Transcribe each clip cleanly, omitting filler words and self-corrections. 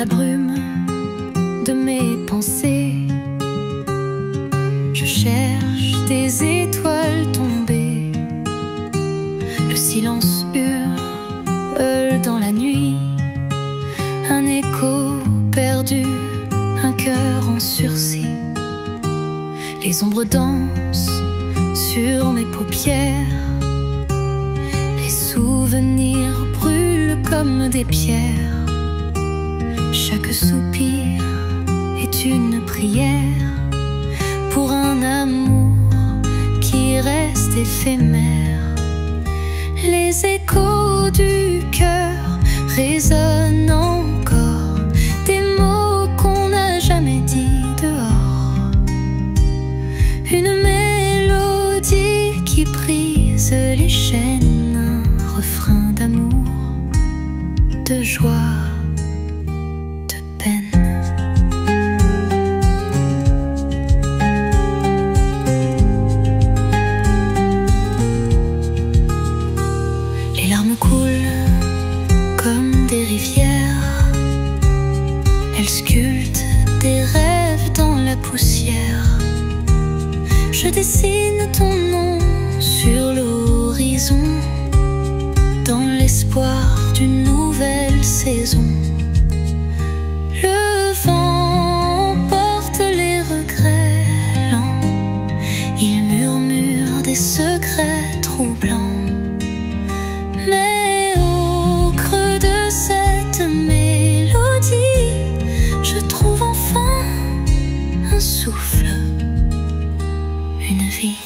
la brume de mes pensées, je cherche des étoiles tombées. Le silence hurle dans la nuit, un écho perdu, un cœur en sursis. Les ombres dansent sur mes paupières, les souvenirs brûlent comme des pierres. Chaque soupir est une prière pour un amour qui reste éphémère. Les échos du cœur résonnent encore, des mots qu'on n'a jamais dit dehors. Une mélodie qui brise les chaînes, un refrain d'amour, de joie, de peine. Les larmes coulent comme des rivières, elles sculptent des rêves dans la poussière. Je dessine ton nom sur l'horizon, dans l'espoir d'une nouvelle saison. Le vent porte les regrets lents, il murmure des secrets troublants. Mais au creux de cette mélodie, je trouve enfin un souffle, une vie.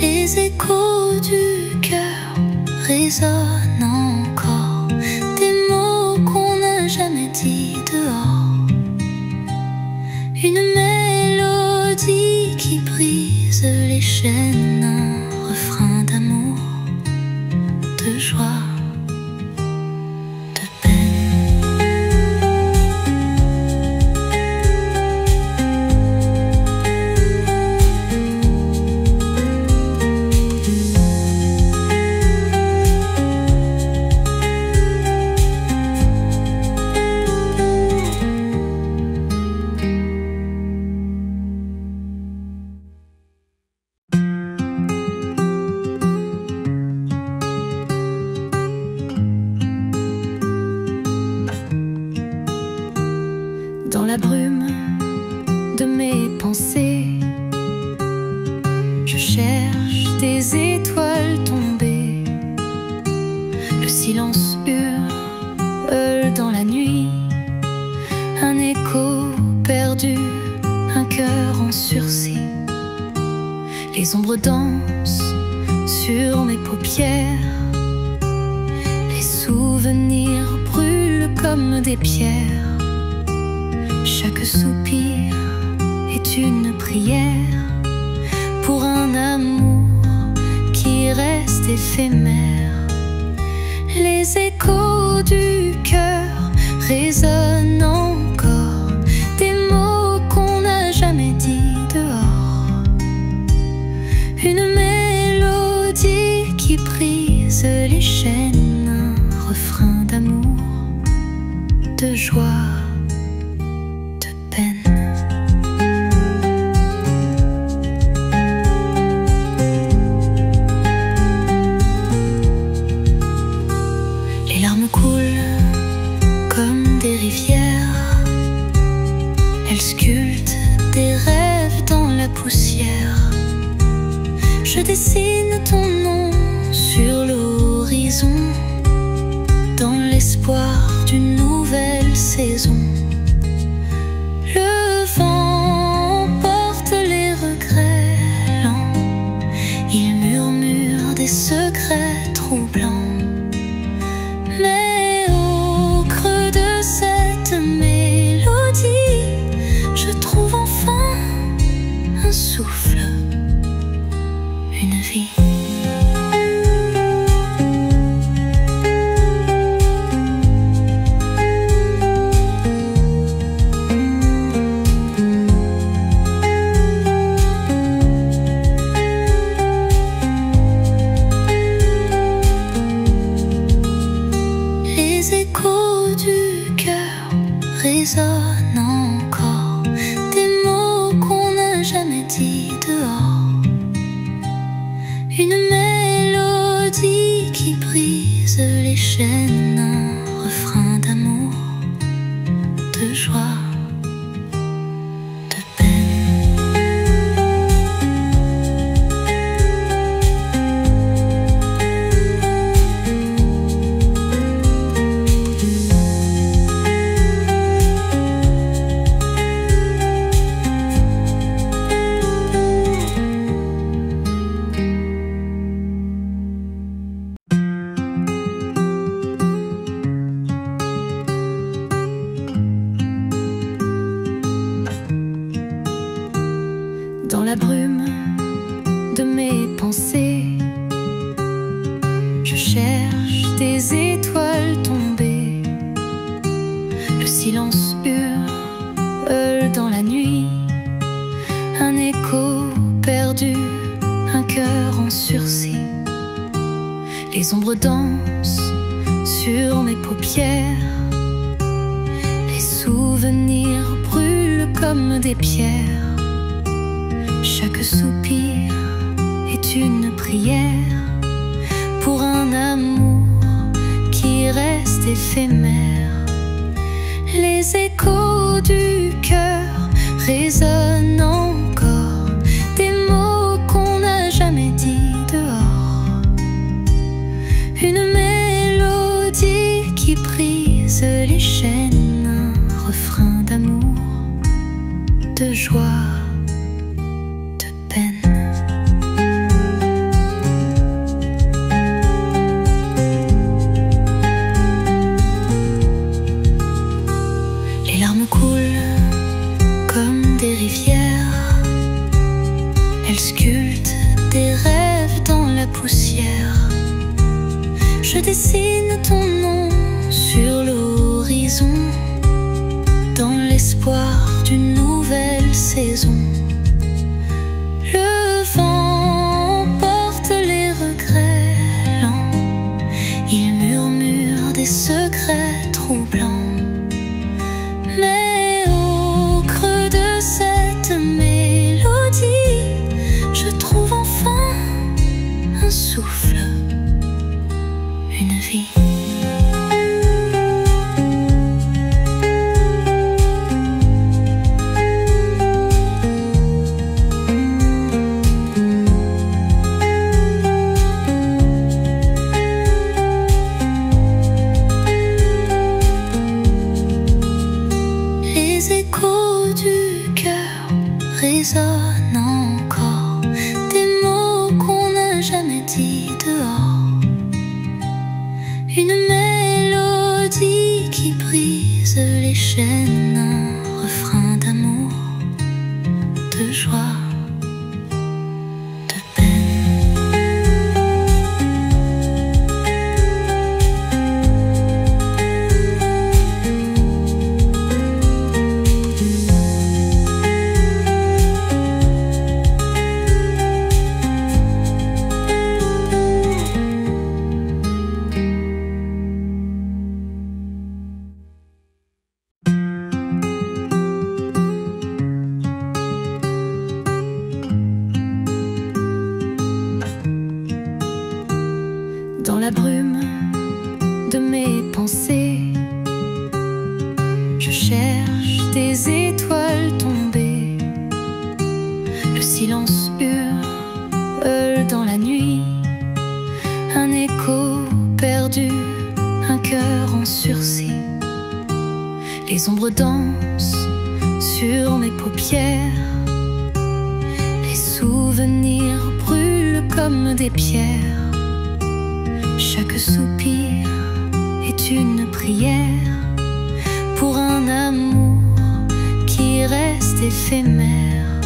Les échos du cœur résonnent encore, des mots qu'on n'a jamais dit dehors. Une mélodie qui brise les chaînes, un refrain d'amour, de joie, de peine. Dans la brume de mes pensées, je cherche des étoiles tombées. Le silence hurle dans la nuit, un écho perdu, un cœur en sursis. Les ombres dansent sur mes paupières, les souvenirs brûlent comme des pierres. Chaque soupir est une prière pour un amour qui reste éphémère. Les échos du cœur résonnent encore, des mots qu'on n'a jamais dit dehors. Une mélodie qui brise les chaînes, un refrain d'amour, de joie, de peine. Les larmes coulent comme des rivières, elles sculptent des rêves dans la poussière. Je dessine ton nom sur l'horizon, dans l'espoir d'une nouvelle saison. Le vent porte les regrets lents, il murmure des secrets troublants. Mais au creux de cette mélodie, je trouve enfin un souffle, une vie. résonnent encore, des mots qu'on n'a jamais dit dehors. Une mélodie qui brise les chaînes, un refrain d'amour, de joie. Dans la brume de mes pensées, je cherche des étoiles tombées. Le silence hurle dans la nuit, un écho perdu, un cœur en sursis. Les ombres dansent sur mes paupières, les souvenirs brûlent comme des pierres. Chaque soupir est une prière pour un amour qui reste éphémère. Les échos du cœur résonnent encore, des mots qu'on n'a jamais dit dehors. Une mélodie qui brise les chaînes, un refrain d'amour, de joie. Les larmes coulent comme des rivières, elles sculptent des rêves dans la poussière. Je dessine ton nom sur l'horizon, dans l'espoir d'une nouvelle saison. Le vent porte les regrets lents, il murmure des secrets troublants. Mais au creux de cette mélodie, je trouve enfin un souffle, une vie. Les échos du cœur résonnent encore, des mots qu'on n'a jamais dit dehors. Une mélodie qui brise les chaînes, un refrain d'amour, de joie. Dans la brume de mes pensées, je cherche des étoiles tombées. Le silence hurle dans la nuit, un écho perdu, un cœur en sursis. Les ombres dansent sur mes paupières, les souvenirs brûlent comme des pierres. Chaque soupir est une prière pour un amour qui reste éphémère.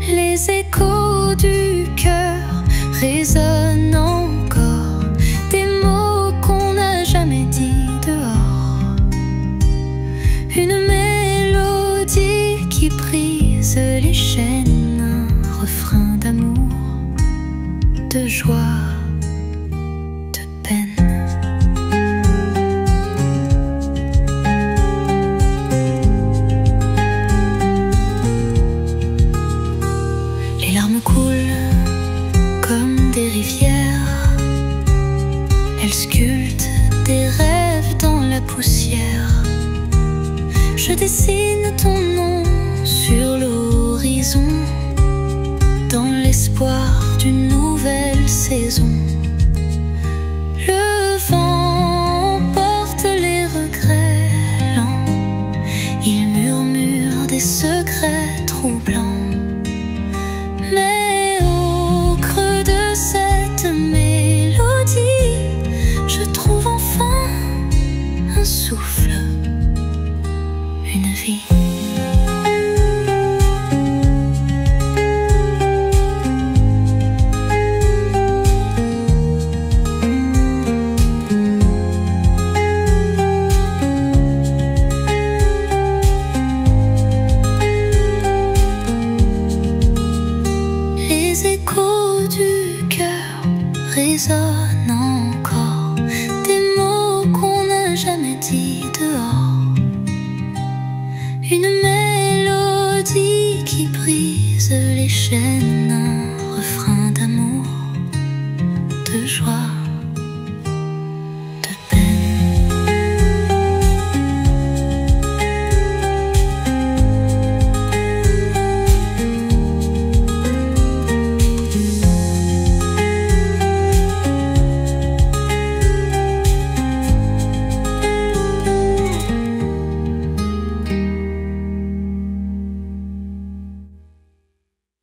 Les échos du cœur résonnent encore, des mots qu'on n'a jamais dit dehors. Une mélodie qui brise les chaînes, un refrain d'amour, de joie. dessine ton nom sur l'horizon, dans l'espoir d'une nouvelle saison. Le vent porte les regrets lents, il murmure des secrets troublants. Mais au creux de cette mélodie, je trouve enfin un souffle, une vie. Les échos du cœur résonnent encore, des mots qu'on n'a jamais dit dehors. Une mélodie qui brise les chaînes, un refrain d'amour, de joie.